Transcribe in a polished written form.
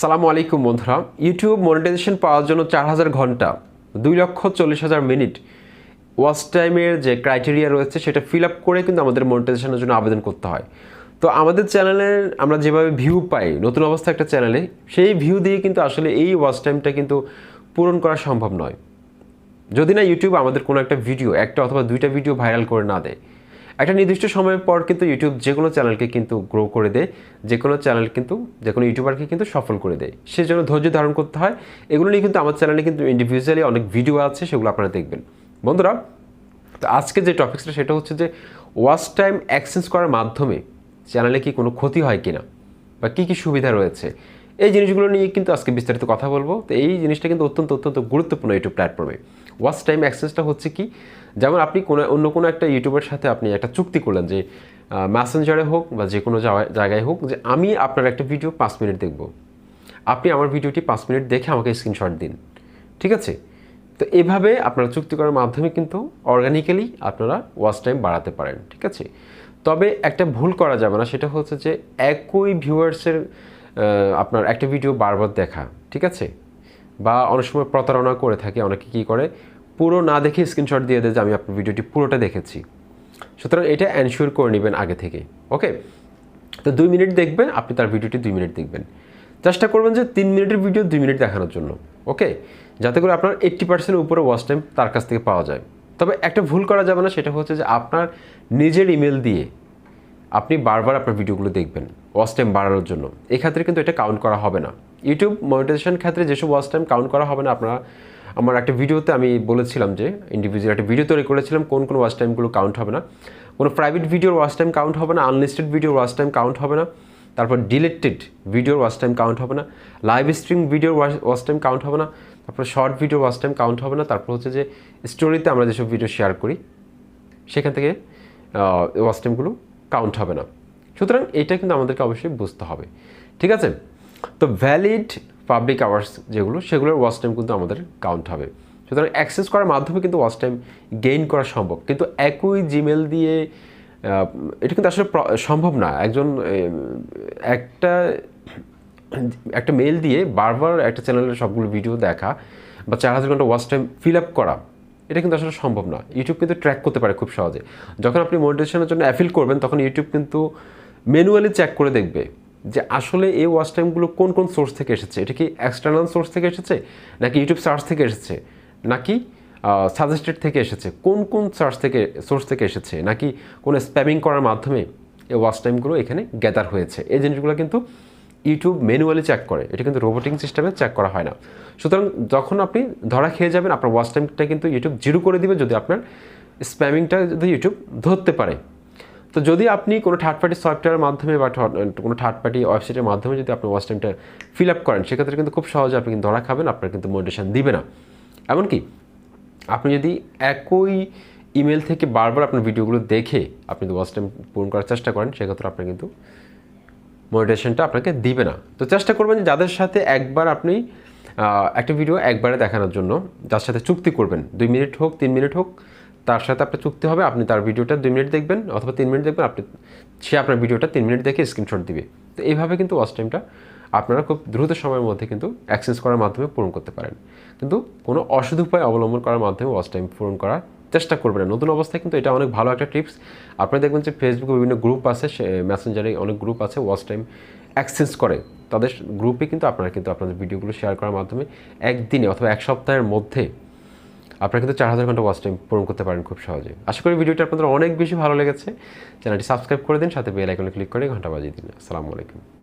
সালামু আলাইকুম বন্ধুরা। ইউটিউব মনিটাইজেশন পাওয়ার জন্য 4000 ঘন্টা 2,40,000 মিনিট ওয়াচ টাইমের যে ক্রাইটেরিয়া রয়েছে সেটা ফিল আপ করে কিন্তু আমাদের মনিটাইজেশনের জন্য আবেদন করতে হয়। তো আমাদের চ্যানেলে আমরা যেভাবে ভিউ পাই নতুন অবস্থা একটা চ্যানেলে, সেই ভিউ দিয়ে কিন্তু আসলে এই ওয়াচ টাইমটা কিন্তু পূরণ করা সম্ভব নয় যদি না ইউটিউব আমাদের কোনো একটা ভিডিও, একটা অথবা দুইটা ভিডিও ভাইরাল করে না দেয়। একটা নির্দিষ্ট সময়ের পর কিন্তু ইউটিউব যে কোনো চ্যানেলকে কিন্তু গ্রো করে দেয়, যে কোনো চ্যানেল কিন্তু যে কোনো ইউটিউবারকে কিন্তু সফল করে দেয়। সেজন্য ধৈর্য ধারণ করতে হয়। এগুলো নিয়ে কিন্তু আমার চ্যানেলে কিন্তু ইন্ডিভিজুয়ালি অনেক ভিডিও আছে, সেগুলো আপনারা দেখবেন বন্ধুরা। তো আজকে যে টপিকসটা সেটা হচ্ছে যে ওয়াচ টাইম এক্সচেঞ্জ করার মাধ্যমে চ্যানেলে কি কোনো ক্ষতি হয় কিনা বা কী কী সুবিধা রয়েছে, এই জিনিসগুলো নিয়ে কিন্তু আজকে বিস্তারিত কথা বলবো। তো এই জিনিসটা কিন্তু অত্যন্ত গুরুত্বপূর্ণ ইউটিউব প্ল্যাটফর্মে। ওয়াচ টাইম এক্সচেঞ্জটা হচ্ছে কি, যেমন আপনি অন্য কোনো একটা ইউটিউবের সাথে আপনি একটা চুক্তি করলেন যে মেসেঞ্জারে হোক বা যে কোনো জায়গায় হোক, যে আমি আপনার একটা ভিডিও 5 মিনিট দেখব, আপনি আমার ভিডিওটি 5 মিনিট দেখে আমাকে স্ক্রিনশট দিন, ঠিক আছে? তো এভাবে আপনারা চুক্তি করার মাধ্যমে কিন্তু অর্গানিক্যালি আপনারা ওয়াচ টাইম বাড়াতে পারেন, ঠিক আছে? তবে একটা ভুল করা যাবে না, সেটা হচ্ছে যে একই ভিউয়ার্সের আপনার একটা ভিডিও বারবার দেখা, ঠিক আছে? বা অনেক সময় প্রতারণা করে থাকে, অনেকে কী করে পুরো না দেখে স্ক্রিনশট দিয়ে দেয় যে আমি আপনার ভিডিওটি পুরোটা দেখেছি। সুতরাং এটা এনশিওর করে নেবেন আগে থেকে, ওকে? তো 2 মিনিট দেখবেন, আপনি তার ভিডিওটি 2 মিনিট দেখবেন। চেষ্টা করবেন যে 3 মিনিটের ভিডিও 2 মিনিট দেখানোর জন্য, ওকে? যাতে করে আপনার 80% উপরে ওয়াচ টাইম তার কাছ থেকে পাওয়া যায়। তবে একটা ভুল করা যাবে না, সেটা হচ্ছে যে আপনার নিজের ইমেল দিয়ে আপনি বারবার আপনার ভিডিওগুলো দেখবেন ওয়াচ টাইম বাড়ানোর জন্য। এক্ষেত্রে কিন্তু এটা কাউন্ট করা হবে না। ইউটিউব মনিটাইজেশন ক্ষেত্রে যেসব ওয়াচ টাইম কাউন্ট করা হবে না, আপনারা আমার একটা ভিডিওতে আমি বলেছিলাম যে ইন্ডিভিজুয়াল একটা ভিডিও তৈরি করেছিলাম কোন কোন ওয়াচ টাইমগুলো কাউন্ট হবে না। কোনো প্রাইভেট ভিডিওর ওয়াচ টাইম কাউন্ট হবে না, আনলিস্টেড ভিডিওর ওয়াচ টাইম কাউন্ট হবে না, তারপর ডিলেটেড ভিডিওর ওয়াচ টাইম কাউন্ট হবে না, লাইভ স্ট্রিম ভিডিওর ওয়াচ টাইম কাউন্ট হবে না, তারপর শর্ট ভিডিওর ওয়াচ টাইম কাউন্ট হবে না, তারপর হচ্ছে যে স্টোরিতে আমরা যেসব ভিডিও শেয়ার করি সেখান থেকে ওয়াচ টাইমগুলো কাউন্ট হবে না। সুতরাং এটা কিন্তু আমাদেরকে অবশ্যই বুঝতে হবে, ঠিক আছে? তো ভ্যালিড পাবলিক আওয়ার্স যেগুলো, সেগুলোর ওয়াচ টাইম কিন্তু আমাদের কাউন্ট হবে। সুতরাং অ্যাক্সেস করার মাধ্যমে কিন্তু ওয়াচ টাইম গেইন করা সম্ভব, কিন্তু একই জিমেল দিয়ে এটা কিন্তু আসলে সম্ভব না। একজন একটা মেল দিয়ে বারবার একটা চ্যানেলের সবগুলো ভিডিও দেখা বা 4000 ঘন্টা ওয়াচ টাইম ফিল আপ করা, এটা কিন্তু আসলে সম্ভব না। ইউটিউব কিন্তু ট্র্যাক করতে পারে খুব সহজে। যখন আপনি মনিটাইজেশনের জন্য অ্যাপিল করবেন, তখন ইউটিউব কিন্তু ম্যানুয়ালি চেক করে দেখবে যে আসলে এই ওয়াচ টাইমগুলো কোন কোন সোর্স থেকে এসেছে। এটা কি এক্সটার্নাল সোর্স থেকে এসেছে, নাকি ইউটিউব সার্চ থেকে এসেছে, নাকি সাজেস্টেড থেকে এসেছে, কোন কোন সোর্স থেকে এসেছে, নাকি কোনো স্প্যামিং করার মাধ্যমে এই ওয়াচ টাইমগুলো এখানে গ্যাদার হয়েছে। এই জিনিসগুলো কিন্তু ইউটিউব ম্যানুয়ালি চেক করে, এটা কিন্তু রোবোটিং সিস্টেমে চেক করা হয় না। সুতরাং যখন আপনি ধরা খেয়ে যাবেন, আপনার ওয়াচ টাইমটা কিন্তু ইউটিউব জিরো করে দিবে যদি আপনার স্প্যামিংটা যদি ইউটিউব ধরতে পারে। তো যদি আপনি কোনো থার্ড পার্টি সফটওয়্যারের মাধ্যমে বা কোনো থার্ড পার্টি ওয়েবসাইটের মাধ্যমে যদি আপনি ওয়াচ টাইমটা ফিল আপ করেন, সেক্ষেত্রে কিন্তু খুব সহজে আপনি কিন্তু ধরা খাবেন, আপনার কিন্তু মনিটাইজেশন দিবে না। এমনকি আপনি যদি একই ইমেল থেকে বারবার আপনার ভিডিওগুলো দেখে আপনি ওয়াচ টাইম পূরণ করার চেষ্টা করেন, সেক্ষেত্রে আপনার কিন্তু মনিটাইজেশনটা আপনাকে দিবে না। তো চেষ্টা করবেন যে যাদের সাথে একবার আপনি একটা ভিডিও একবারে দেখানোর জন্য যার সাথে চুক্তি করবেন, 2 মিনিট হোক 3 মিনিট হোক, তার সাথে আপনার চুক্তি হবে, আপনি তার ভিডিওটা 2 মিনিট দেখবেন অথবা 3 মিনিট দেখবেন, সে আপনার ভিডিওটা 3 মিনিট দেখে স্ক্রিনশট দিবে। তো এইভাবে কিন্তু ওয়াচ টাইমটা আপনারা খুব দ্রুত সময়ের মধ্যে কিন্তু অ্যাক্সেস করার মাধ্যমে পূরণ করতে পারেন। কিন্তু কোনো অসৎ উপায় অবলম্বন করার মাধ্যমে ওয়াচ টাইম পূরণ করার চেষ্টা করবেন না। নতুন অবস্থায় কিন্তু এটা অনেক ভালো একটা টিপস। আপনারা দেখবেন যে ফেসবুকে বিভিন্ন গ্রুপ আছে, মেসেঞ্জারে অনেক গ্রুপ আছে ওয়াচ টাইম অ্যাক্সেস করে। তাদের গ্রুপে কিন্তু আপনারা কিন্তু আপনাদের ভিডিওগুলো শেয়ার করার মাধ্যমে একদিনে অথবা এক সপ্তাহের মধ্যে আপনারা কিন্তু 4000 ঘন্টা ওয়াচ টাইম পূরণ করতে পারেন খুব সহজে। আশা করি ভিডিওটা আপনাদের অনেক বেশি ভালো লেগেছে। চ্যানেলটি সাবস্ক্রাইব করে দিন, সাথে বেল আইকনে ক্লিক করে ঘন্টা বাজিয়ে দিন। আসসালামু আলাইকুম।